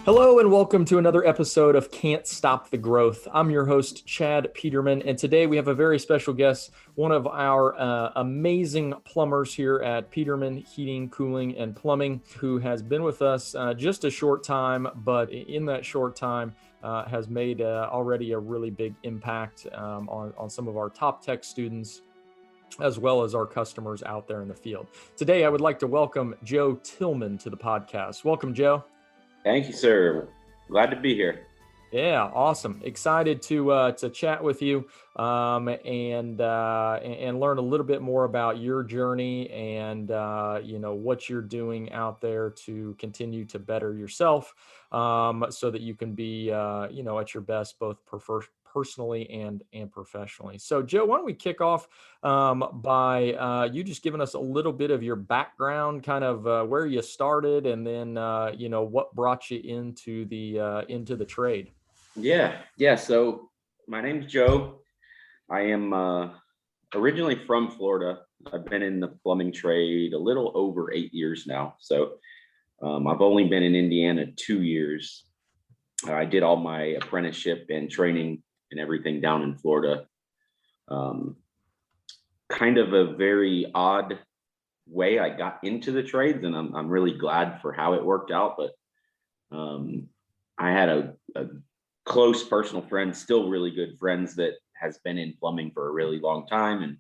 Hello and welcome to another episode of Can't Stop the Growth. I'm your host, Chad Peterman, and today we have a very special guest, one of our amazing plumbers here at Peterman Heating, Cooling, and Plumbing, who has been with us just a short time, but in that short time has made already a really big impact on some of our top tech students, as well as our customers out there in the field. Today, I would like to welcome Joe Tillman to the podcast. Welcome, Joe. Thank you, sir. Glad to be here. Yeah, awesome. Excited to chat with you and learn a little bit more about your journey and what you're doing out there to continue to better yourself, so that you can be at your best both personally and professionally. So, Joe, why don't we kick off by you just giving us a little bit of your background, kind of where you started, and then what brought you into the trade. Yeah. So my name's Joe. I am originally from Florida. I've been in the plumbing trade a little over 8 years now. So I've only been in Indiana 2 years. I did all my apprenticeship and training and everything down in Florida. Kind of a very odd way I got into the trades, and I'm really glad for how it worked out. But I had a close personal friend, still really good friends, that has been in plumbing for a really long time.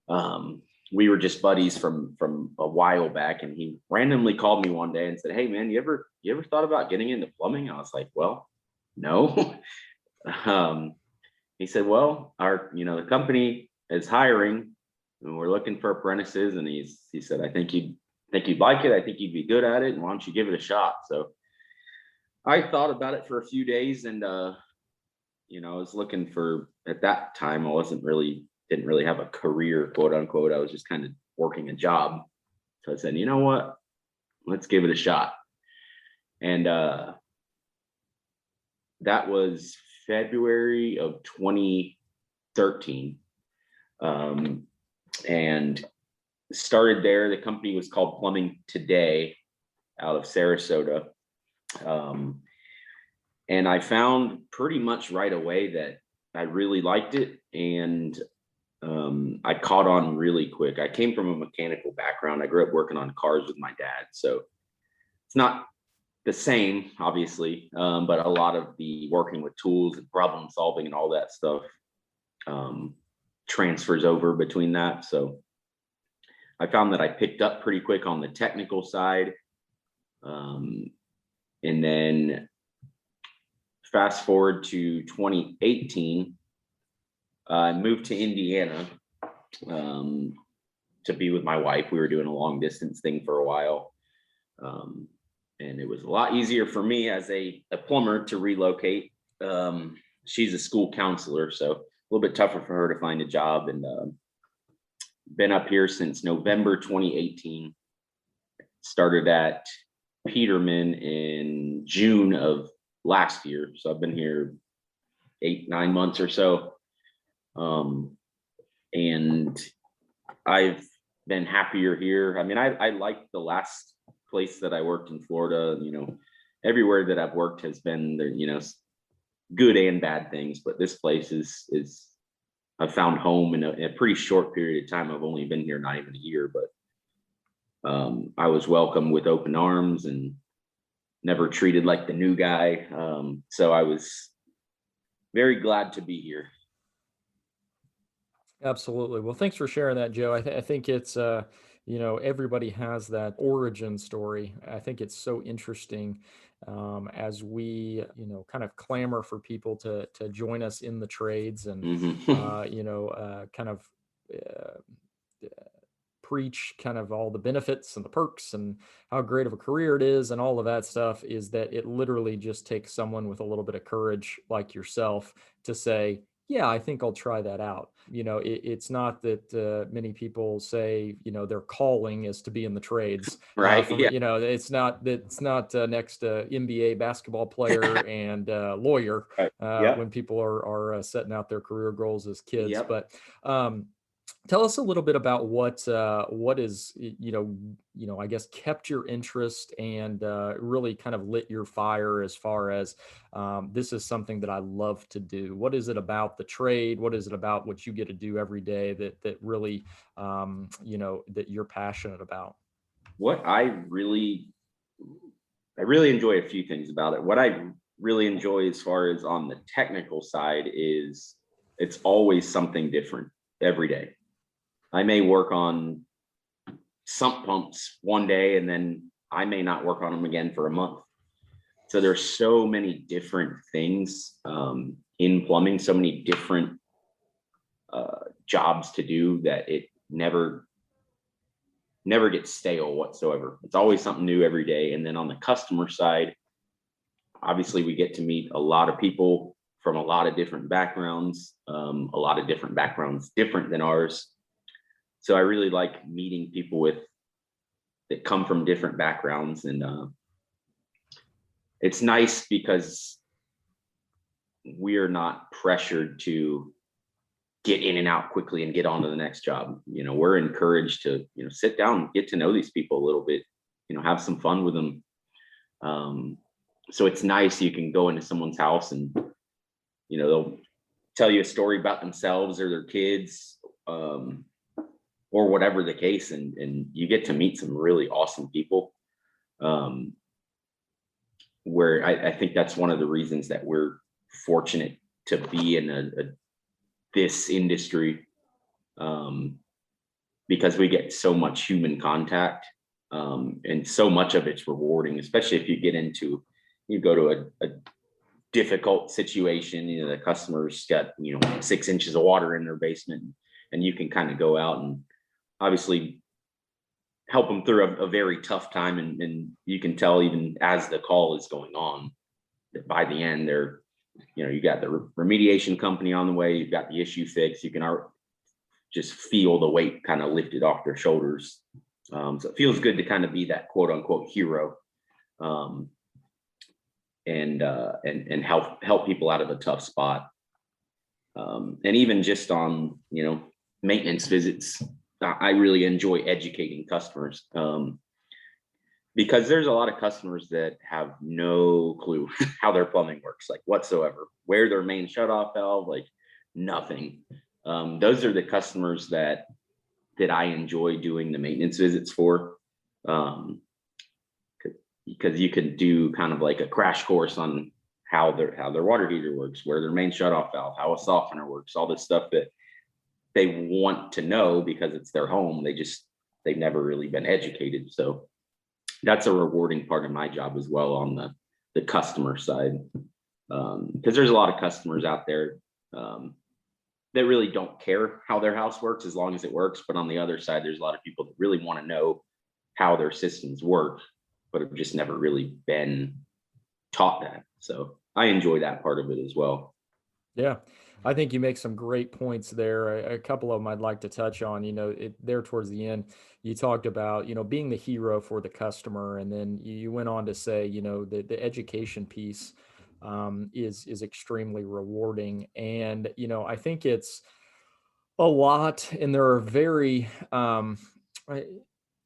And we were just buddies from a while back. And he randomly called me one day and said, "Hey man, you ever thought about getting into plumbing?" I was like, "Well, no." He said, "Well, the company is hiring and we're looking for apprentices." And he said, "I think you'd like it. I think you'd be good at it. And why don't you give it a shot?" So I thought about it for a few days, and I was looking for, at that time, didn't really have a career, quote unquote. I was just kind of working a job. So I said, "You know what? Let's give it a shot." And that was February of 2013. And started there. The company was called Plumbing Today out of Sarasota. And I found pretty much right away that I really liked it, and I caught on really quick. I came from a mechanical background. I grew up working on cars with my dad, so it's not the same, obviously, but a lot of the working with tools and problem solving and all that stuff transfers over between that. So I found that I picked up pretty quick on the technical side. And then fast forward to 2018, I moved to Indiana to be with my wife. We were doing a long distance thing for a while. And it was a lot easier for me as a plumber to relocate. She's a school counselor, so a little bit tougher for her to find a job. And been up here since November 2018. Started at Peterman in June of last year. So I've been here 8-9 months or so. And I've been happier here. I mean, I liked the last place that I worked in Florida. Everywhere that I've worked has been there, good and bad things, but this place is I've found home in a pretty short period of time. I've only been here not even a year, but I was welcomed with open arms and never treated like the new guy. So I was very glad to be here. Absolutely. Well, thanks for sharing that, Joe. I think it's, everybody has that origin story. I think it's so interesting as we, kind of clamor for people to join us in the trades and, kind of preach kind of all the benefits and the perks and how great of a career it is and all of that stuff, is that it literally just takes someone with a little bit of courage like yourself to say, yeah, I think I'll try that out. It's not that many people say, their calling is to be in the trades. Right. Yeah. It's not next NBA basketball player and lawyer Right. Yeah. when people are setting out their career goals as kids. Yep. But Tell us a little bit about what is I guess kept your interest and really kind of lit your fire as far as this is something that I love to do. What is it about the trade? What is it about what you get to do every day that really that you're passionate about? What I really enjoy a few things about it. What I really enjoy as far as on the technical side is it's always something different every day. I may work on sump pumps one day and then I may not work on them again for a month. So there's so many different things in plumbing, so many different jobs to do that it never gets stale whatsoever. It's always something new every day. And then on the customer side, obviously we get to meet a lot of people from a lot of different backgrounds, a lot of different backgrounds different than ours. So I really like meeting people that come from different backgrounds, and it's nice because we're not pressured to get in and out quickly and get on to the next job. We're encouraged to sit down, get to know these people a little bit, have some fun with them. So it's nice. You can go into someone's house and they'll tell you a story about themselves or their kids, or whatever the case, and you get to meet some really awesome people. Where I think that's one of the reasons that we're fortunate to be in this industry, because we get so much human contact, and so much of it's rewarding, especially if you go to a difficult situation. The customer's got 6 inches of water in their basement, and you can kind of go out and obviously help them through a very tough time, and you can tell even as the call is going on that by the end you got the remediation company on the way, you've got the issue fixed, you can just feel the weight kind of lifted off their shoulders. So it feels good to kind of be that quote unquote hero, and help people out of a tough spot. And even just on maintenance visits, I really enjoy educating customers, because there's a lot of customers that have no clue how their plumbing works, like whatsoever, where their main shutoff valve, like nothing. Those are the customers that I enjoy doing the maintenance visits for, because you can do kind of like a crash course on how their water heater works, where their main shutoff valve, how a softener works, all this stuff that they want to know because it's their home. They've never really been educated. So that's a rewarding part of my job as well on the customer side. Because there's a lot of customers out there that really don't care how their house works as long as it works. But on the other side, there's a lot of people that really want to know how their systems work, but have just never really been taught that. So I enjoy that part of it as well. Yeah, I think you make some great points there. A couple of them I'd like to touch on. There towards the end, you talked about being the hero for the customer, and then you went on to say the education piece is extremely rewarding, and I think it's a lot, and there are very I,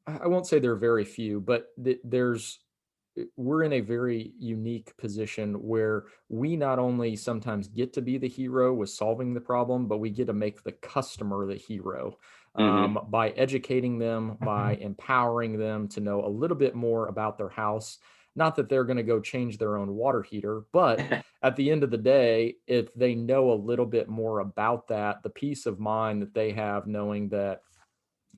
I won't say there are very few, but we're in a very unique position where we not only sometimes get to be the hero with solving the problem, but we get to make the customer the hero, Hmm. by educating them, by empowering them to know a little bit more about their house. Not that they're going to go change their own water heater, but at the end of the day, if they know a little bit more about that, the peace of mind that they have knowing that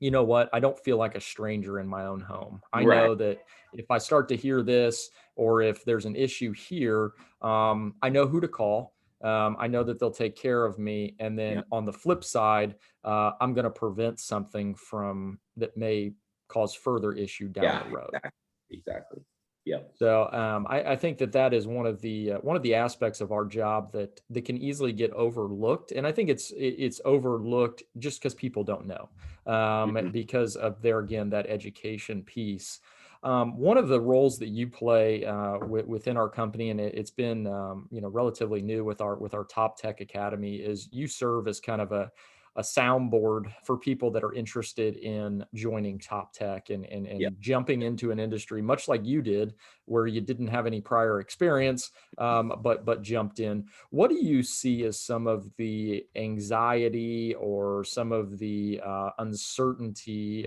what? I don't feel like a stranger in my own home. I Right. know that if I start to hear this, or if there's an issue here, I know who to call. I know that they'll take care of me. And Yeah. then on the flip side, I'm going to prevent something from that may cause further issue down Yeah. the road. Exactly. Exactly. Yep. So I think that is one of the aspects of our job that can easily get overlooked, and I think it's overlooked just because people don't know, Mhm. because of again that education piece. One of the roles that you play within our company, and it's been relatively new with our Top Tech Academy, is you serve as kind of a soundboard for people that are interested in joining Top Tech Yeah. and jumping into an industry, much like you did, where you didn't have any prior experience, but jumped in. What do you see as some of the anxiety or some of the uncertainty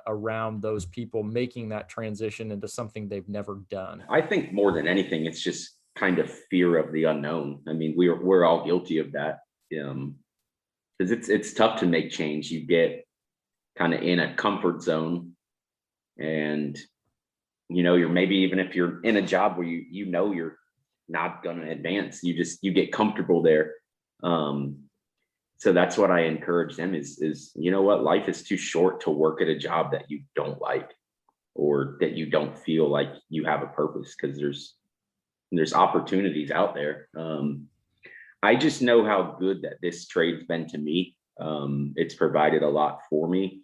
around those people making that transition into something they've never done? I think more than anything, it's just kind of fear of the unknown. I mean, we're all guilty of that. Because it's tough to make change. You get kind of in a comfort zone, and you're maybe, even if you're in a job where you're not going to advance, you get comfortable there. So that's what I encourage them is what, life is too short to work at a job that you don't like, or that you don't feel like you have a purpose, because there's opportunities out there. I just know how good that this trade's been to me. It's provided a lot for me.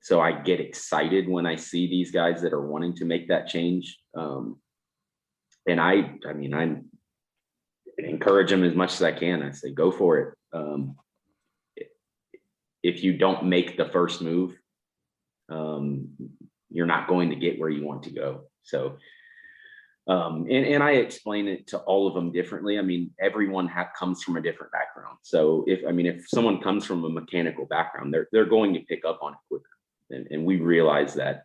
So I get excited when I see these guys that are wanting to make that change. And I encourage them as much as I can. I say, go for it. If you don't make the first move, you're not going to get where you want to go. So, and I explain it to all of them differently. I mean, everyone comes from a different background. So if someone comes from a mechanical background, they're going to pick up on it quicker. And we realize that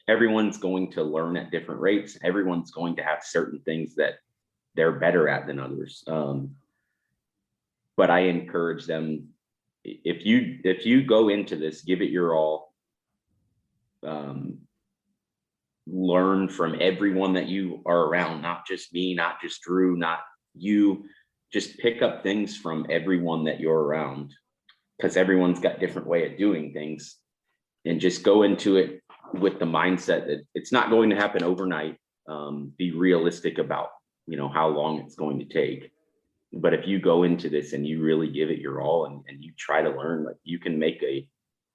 everyone's going to learn at different rates. Everyone's going to have certain things that they're better at than others. But I encourage them, if you go into this, give it your all. Learn from everyone that you are around, not just me, not just Drew, not you. Just pick up things from everyone that you're around, because everyone's got different way of doing things. And just go into it with the mindset that it's not going to happen overnight. Be realistic about how long it's going to take. But if you go into this and you really give it your all, and you try to learn, like, you can make a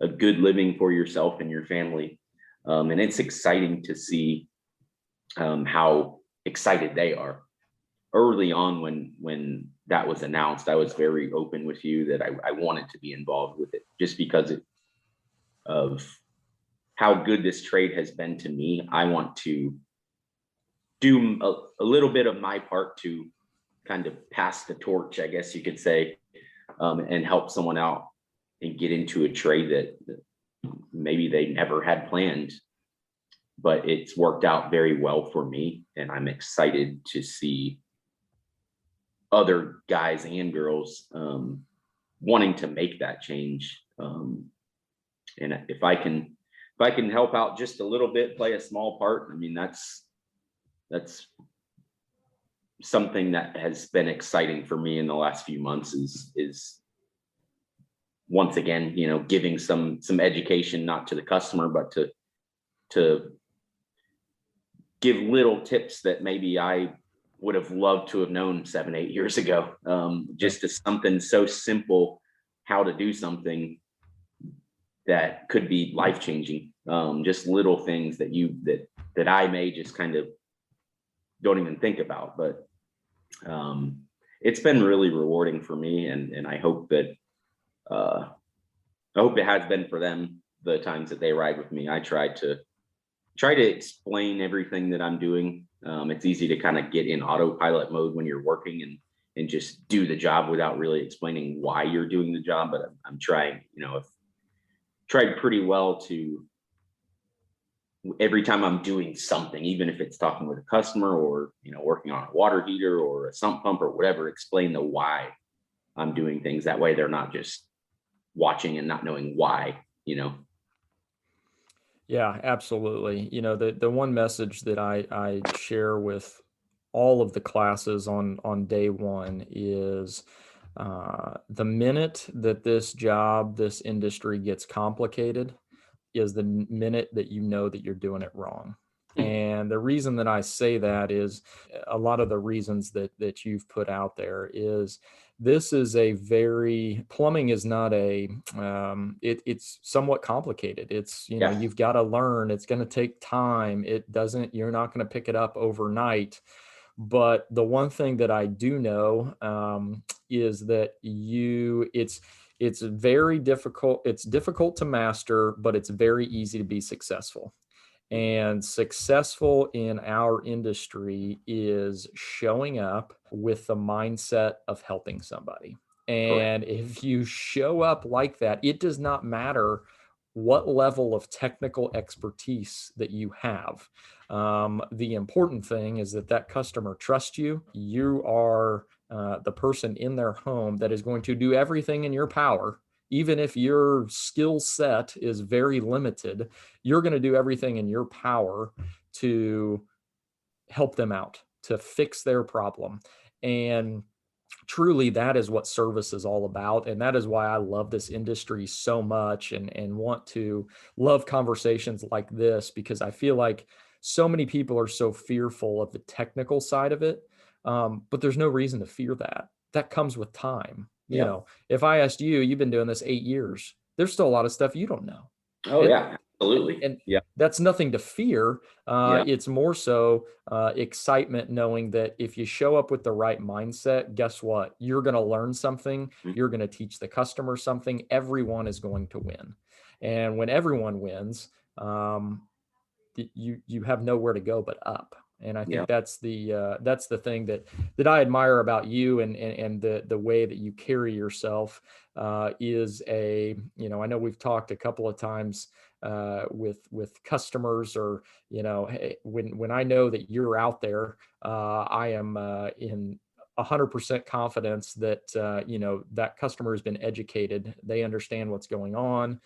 good living for yourself and your family. And it's exciting to see how excited they are. Early on, when that was announced, I was very open with you that I wanted to be involved with it, just because of how good this trade has been to me. I want to do a little bit of my part to kind of pass the torch, I guess you could say, and help someone out and get into a trade that maybe they never had planned, but it's worked out very well for me. And I'm excited to see other guys and girls wanting to make that change. And if I can help out just a little bit, play a small part, I mean, that's something that has been exciting for me in the last few months, is once again, giving some education, not to the customer, but to give little tips that maybe I would have loved to have known 7-8 years ago. Just as something so simple, how to do something that could be life-changing. Just little things that I may just kind of don't even think about. But it's been really rewarding for me, and I hope that it has been for them, the times that they ride with me. I try to explain everything that I'm doing. It's easy to kind of get in autopilot mode when you're working and just do the job without really explaining why you're doing the job. But I'm trying, I've tried pretty well to, every time I'm doing something, even if it's talking with a customer or, working on a water heater or a sump pump or whatever, explain the why I'm doing things. That way they're not just watching and not knowing why. Yeah, absolutely. The one message that I share with all of the classes on day one is the minute that this industry gets complicated is the minute that you know that you're doing it wrong. And the reason that I say that is a lot of the reasons that you've put out there is this is plumbing is not it's somewhat complicated. It's, Yeah. you've got to learn, it's going to take time. You're not going to pick it up overnight. But the one thing that I do know is that It's very difficult. It's difficult to master, but it's very easy to be successful. And successful in our industry is showing up with the mindset of helping somebody. Correct. And if you show up like that, it does not matter what level of technical expertise that you have. The important thing is that that customer trusts you. You are the person in their home that is going to do everything in your power. Even if your skill set is very limited, you're going to do everything in your power to help them out, to fix their problem. And truly, that is what service is all about. And that is why I love this industry so much, and want to love conversations like this, because I feel like so many people are so fearful of the technical side of it. But there's no reason to fear that. That comes with time. You Yep. know, if I asked you, you've been doing this 8 years, there's still a lot of stuff you don't know. Oh And yeah, absolutely. and Yeah. that's nothing to fear. Yeah. It's more so excitement, knowing that if you show up with the right mindset, guess what? You're going to learn something. Mhm. You're going to teach the customer something. Everyone is going to win. And when everyone wins, um, you have nowhere to go but up. And I Yeah. think that's the thing that I admire about you, and the way that you carry yourself is a, I know we've talked a couple of times with customers, or hey, when I know that you're out there, I am in 100% confidence that that customer has been educated. They understand what's going on.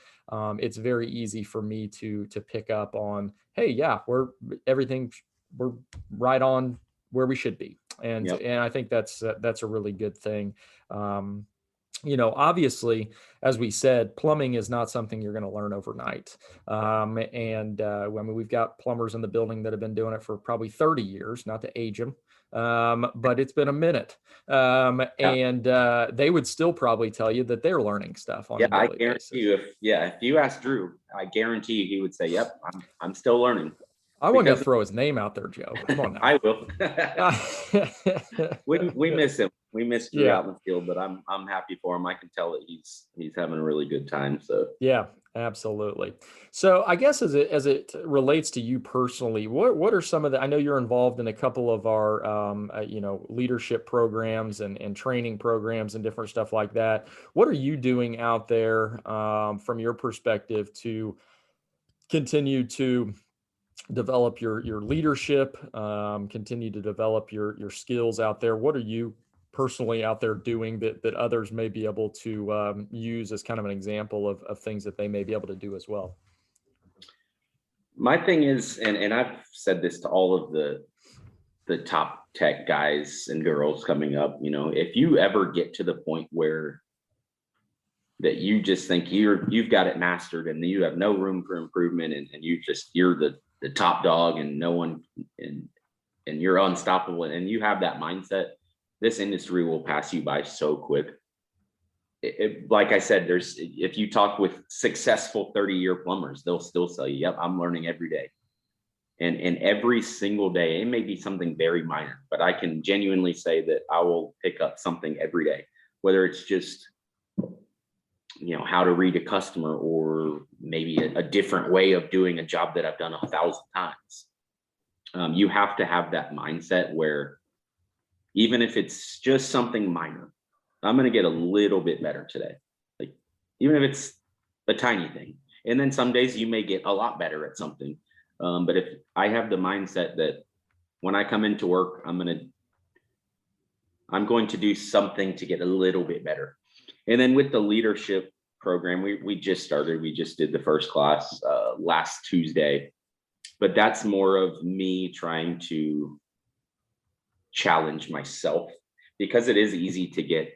It's very easy for me to pick up on, hey, yeah, we're right on where we should be. and Yep. and I think that's a really good thing. um, Obviously, as we said, plumbing is not something you're going to learn overnight. And I mean, we've got plumbers in the building that have been doing it for probably 30 years, not to age them, but it's been a minute. Yeah. And they would still probably tell you that they're learning stuff on Yeah. a I daily guarantee basis. you, if you ask Drew, I guarantee you he would say, "Yep, I'm still learning." I wasn't going Because to throw his name out there, Joe. Come on now. I will. We miss him. We miss Drew Yeah. out in the field, but I'm happy for him. I can tell that he's having a really good time. So Yeah, absolutely. So I guess as it relates to you personally, what are some of the? I know you're involved in a couple of our leadership programs and training programs and different stuff like that. What are you doing out there from your perspective to continue to develop your leadership, continue to develop your skills out there? What are you personally out there doing that others may be able to use as kind of an example of things that they may be able to do as well? my thing is, and I've said this to all of the top tech guys and girls coming up, if you ever get to the point where that you just think you've got it mastered and you have no room for improvement, and you're the top dog and no one, and you're unstoppable, and you have that mindset, this industry will pass you by so quick. Like I said, if you talk with successful 30-year plumbers, they'll still tell you, "Yep, I'm learning every day." And every single day, it may be something very minor, but I can genuinely say that I will pick up something every day, whether it's just how to read a customer, or maybe a different way of doing a job that I've done 1,000 times. You have to have that mindset where even if it's just something minor, I'm going to get a little bit better today. Like, even if it's a tiny thing. And then some days you may get a lot better at something. But if I have the mindset that when I come into work, I'm going to do something to get a little bit better. And then with the leadership program, we just started. We just did the first class last Tuesday. But that's more of me trying to challenge myself, because it is easy to get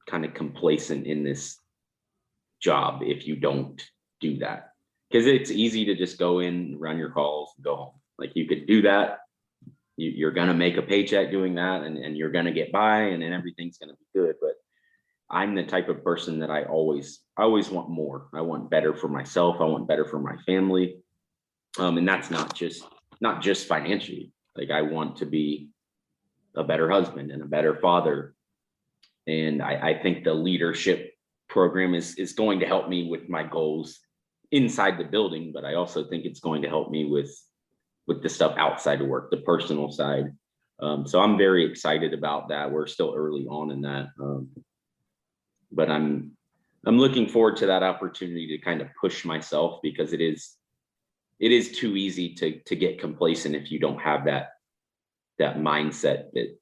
kind of complacent in this job if you don't do that. Because it's easy to just go in, run your calls, and go home. Like, you could do that. You're going to make a paycheck doing that, and you're going to get by, and then everything's going to be good. But I'm the type of person that I always want more. I want better for myself. I want better for my family. And that's not just financially. Like, I want to be a better husband and a better father. And I think the leadership program is going to help me with my goals inside the building, but I also think it's going to help me with the stuff outside of work, the personal side. So I'm very excited about that. We're still early on in that, but I'm looking forward to that opportunity to kind of push myself, because it is too easy to get complacent if you don't have that mindset that,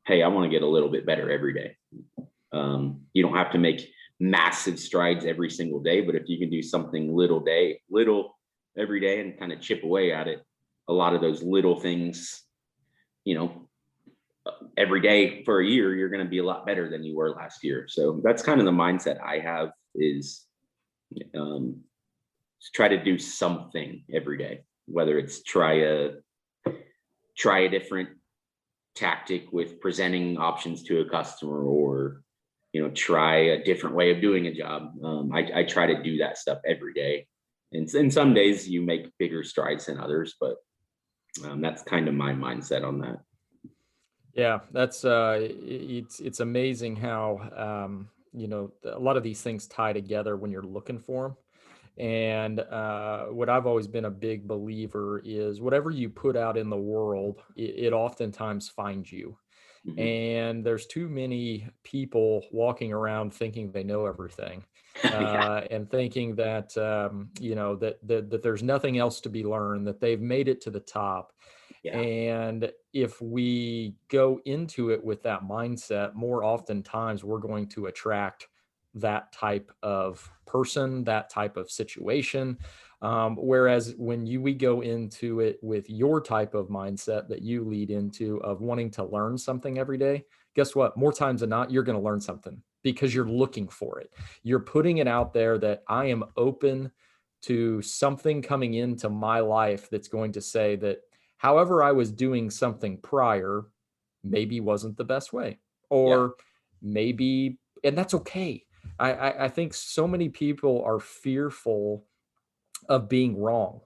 hey, I want to get a little bit better every day. You don't have to make massive strides every single day, but if you can do something little every day and kind of chip away at it, a lot of those little things, every day for a year, you're going to be a lot better than you were last year. So that's kind of the mindset I have, is to try to do something every day, whether it's try a different tactic with presenting options to a customer, or try a different way of doing a job. I try to do that stuff every day, and some days you make bigger strides than others, but that's kind of my mindset on that. Yeah, that's it's amazing how a lot of these things tie together when you're looking for them. And what I've always been a big believer is whatever you put out in the world, it oftentimes finds you. Mhm. And there's too many people walking around thinking they know everything, Yeah, and thinking that that there's nothing else to be learned, that they've made it to the top. yeah, And if we go into it with that mindset, more oftentimes we're going to attract that type of person, that type of situation. Whereas when we go into it with your type of mindset that you lead into, of wanting to learn something every day, guess what? More times than not, you're going to learn something because you're looking for it. You're putting it out there that I am open to something coming into my life that's going to say that however I was doing something prior maybe wasn't the best way, yeah, or maybe, and that's okay. I think so many people are fearful of being wrong,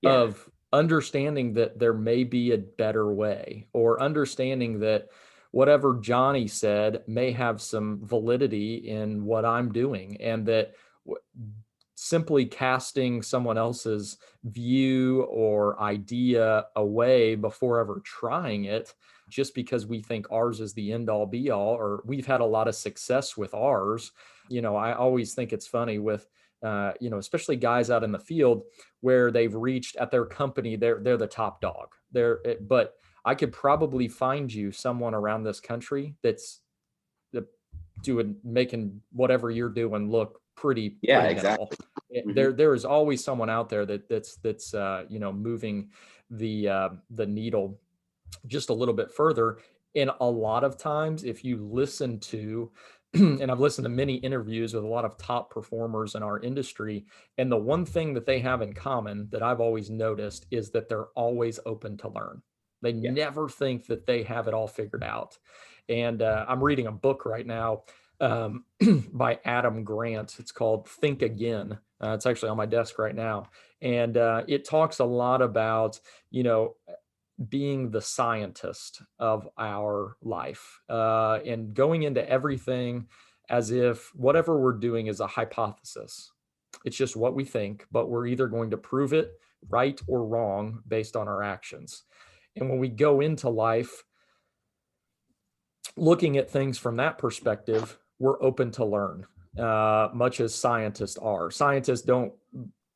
yeah, of understanding that there may be a better way, or understanding that whatever Johnny said may have some validity in what I'm doing, and that simply casting someone else's view or idea away before ever trying it, just because we think ours is the end all be all, or we've had a lot of success with ours. I always think it's funny with, especially guys out in the field where they've reached at their company, they're the top dog. But I could probably find you someone around this country that's making whatever you're doing look pretty yeah, minimal. exactly. Hmm. There is always someone out there that's moving the needle just a little bit further. And a lot of times, if you listen to, and I've listened to many interviews with a lot of top performers in our industry, and the one thing that they have in common that I've always noticed is that they're always open to learn. They Yeah. never think that they have it all figured out. And I'm reading a book right now, by Adam Grant. It's called Think Again. It's actually on my desk right now. And it talks a lot about, being the scientist of our life, and going into everything as if whatever we're doing is a hypothesis. It's just what we think, but we're either going to prove it right or wrong based on our actions. And when we go into life looking at things from that perspective, we're open to learn, much as scientists are. Scientists don't,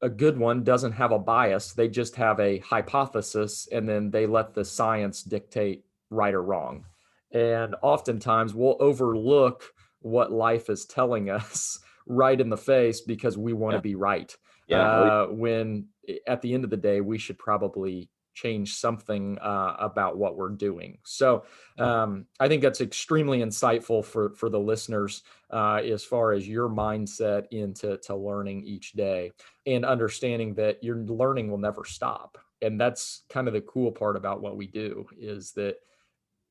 a good one doesn't have a bias. They just have a hypothesis, and then they let the science dictate right or wrong. And oftentimes we'll overlook what life is telling us right in the face because we want to Yeah, be right. yeah. Oh, When at the end of the day, we should probably change something about what we're doing. So I think that's extremely insightful for the listeners, as far as your mindset into learning each day, and understanding that your learning will never stop. And that's kind of the cool part about what we do, is that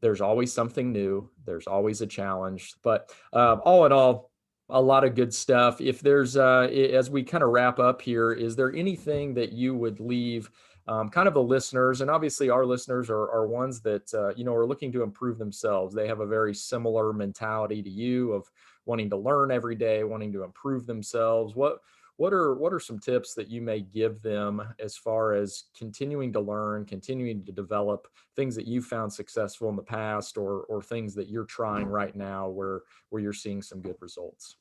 there's always something new. There's always a challenge. But all in all, a lot of good stuff. If there's, as we kind of wrap up here, is there anything that you would leave kind of the listeners, and obviously our listeners are ones that, are looking to improve themselves. They have a very similar mentality to you of wanting to learn every day, wanting to improve themselves. What are some tips that you may give them as far as continuing to learn, continuing to develop things that you found successful in the past, or things that you're trying right now where you're seeing some good results?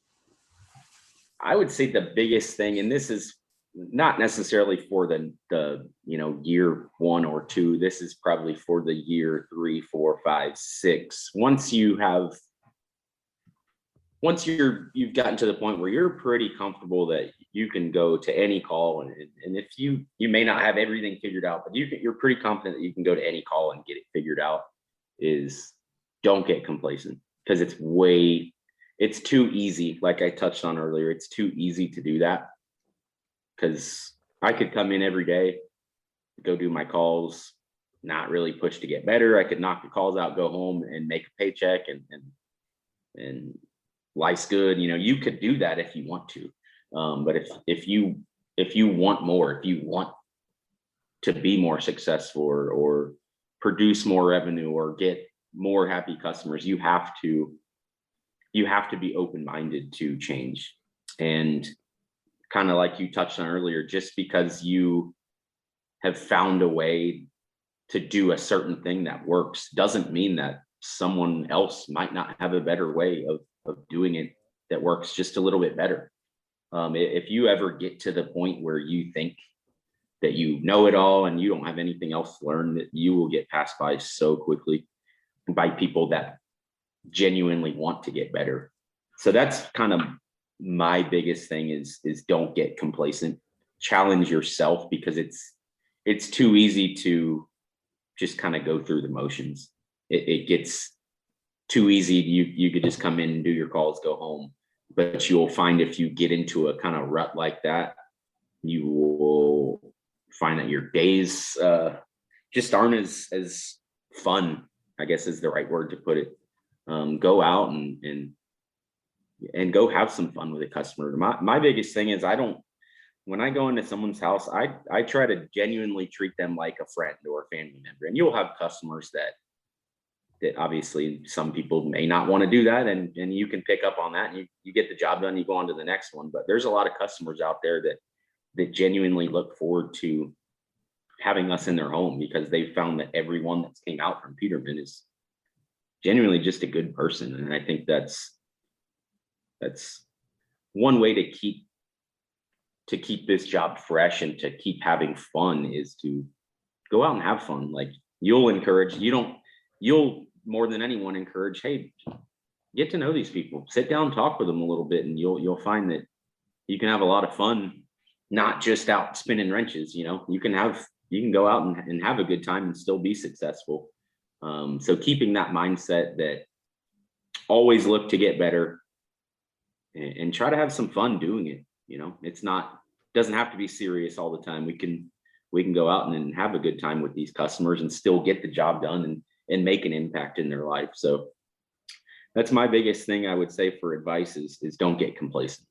I would say the biggest thing, and this is not necessarily for the year 1 or 2. This is probably for the year 3, 4, 5, 6. You've gotten to the point where you're pretty comfortable that you can go to any call, and if you may not have everything figured out, but you're pretty confident that you can go to any call and get it figured out, is don't get complacent, because it's too easy. Like I touched on earlier, it's too easy to do that, because I could come in every day, go do my calls, not really push to get better. I could knock the calls out, go home and make a paycheck, and life's good. You could do that if you want to. But if you want more, if you want to be more successful, or produce more revenue, or get more happy customers, you have to be open-minded to change. And kind of like you touched on earlier, just because you have found a way to do a certain thing that works doesn't mean that someone else might not have a better way of doing it that works just a little bit better. If you ever get to the point where you think that you know it all and you don't have anything else to learn, that you will get passed by so quickly by people that genuinely want to get better. So that's kind of my biggest thing, is don't get complacent. Challenge yourself, because it's too easy to just kind of go through the motions. It gets too easy. You could just come in and do your calls, go home. But you'll find if you get into a kind of rut like that, you will find that your days just aren't as fun, I guess is the right word to put it. Go out and go have some fun with a customer. My biggest thing is, when I go into someone's house, I try to genuinely treat them like a friend or a family member. And you'll have customers that obviously some people may not want to do that, and you can pick up on that, and you get the job done, you go on to the next one. But there's a lot of customers out there that genuinely look forward to having us in their home, because they've found that everyone that's came out from Peterman is genuinely just a good person. And I think that's one way to keep this job fresh and to keep having fun, is to go out and have fun. Like, you'll more than anyone encourage, hey, get to know these people, sit down, talk with them a little bit, and you'll find that you can have a lot of fun, not just out spinning wrenches. You can go out and have a good time and still be successful. So keeping that mindset that always look to get better, and try to have some fun doing it. Doesn't have to be serious all the time. We can go out and have a good time with these customers and still get the job done and make an impact in their life. So that's my biggest thing I would say for advice, is don't get complacent.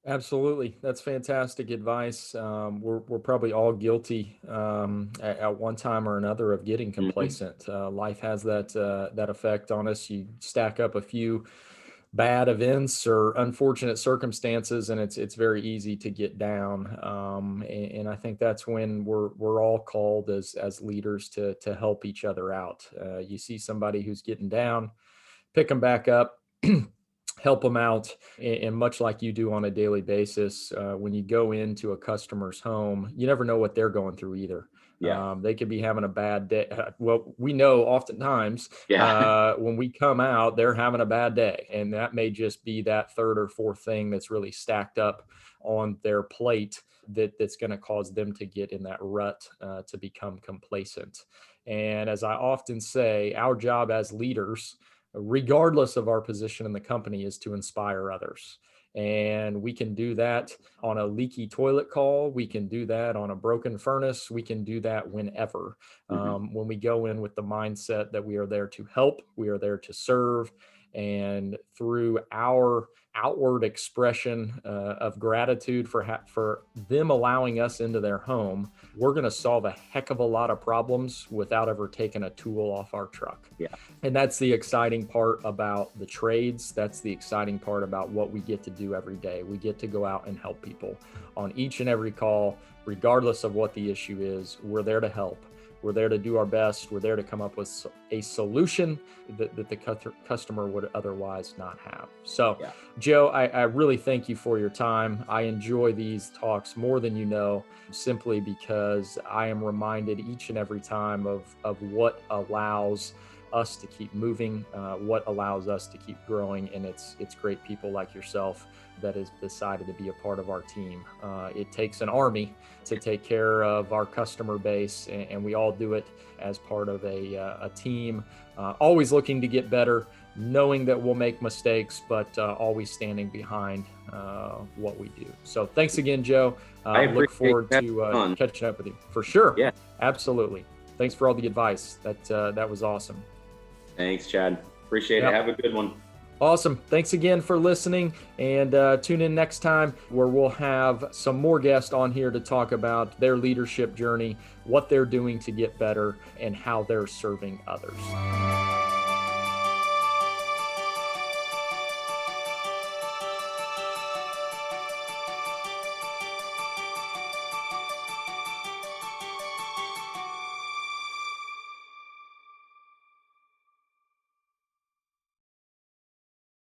Absolutely. That's fantastic advice. We're probably all guilty at one time or another of getting Mhm. complacent. Life has that effect on us. You stack up a few bad events or unfortunate circumstances, and it's very easy to get down. And I think that's when we're all called as leaders to help each other out. You see somebody who's getting down, pick them back up. Help them out. And much like you do on a daily basis, when you go into a customer's home, you never know what they're going through either. Yeah. They could be having a bad day. Well, we know oftentimes Yeah. when we come out, they're having a bad day. And that may just be that third or fourth thing that's really stacked up on their plate that's going to cause them to get in that rut, to become complacent. And as I often say, our job as leaders, regardless of our position in the company, is to inspire others. And we can do that on a leaky toilet call. We can do that on a broken furnace. We can do that whenever. Mhm. When we go in with the mindset that we are there to help, we are there to serve, And through our outward expression of gratitude for them allowing us into their home, we're going to solve a heck of a lot of problems without ever taking a tool off our truck. Yeah. And that's the exciting part about the trades. That's the exciting part about what we get to do every day. We get to go out and help people on each and every call, regardless of what the issue is. We're there to help. We're there to do our best. We're there to come up with a solution that the customer would otherwise not have. So, yeah. Joe, I really thank you for your time. I enjoy these talks more than you know, simply because I am reminded each and every time of what allows us to keep moving, what allows us to keep growing. And it's great people like yourself that has decided to be a part of our team. It takes an army to take care of our customer base, and we all do it as part of a team, always looking to get better, knowing that we'll make mistakes, but always standing behind what we do. So thanks again, Joe. I look forward to catching up with you. For sure. Yeah, absolutely. Thanks for all the advice. That was awesome. Thanks, Chad. Appreciate it. Have a good one. Awesome. Thanks again for listening, and tune in next time where we'll have some more guests on here to talk about their leadership journey, what they're doing to get better, and how they're serving others.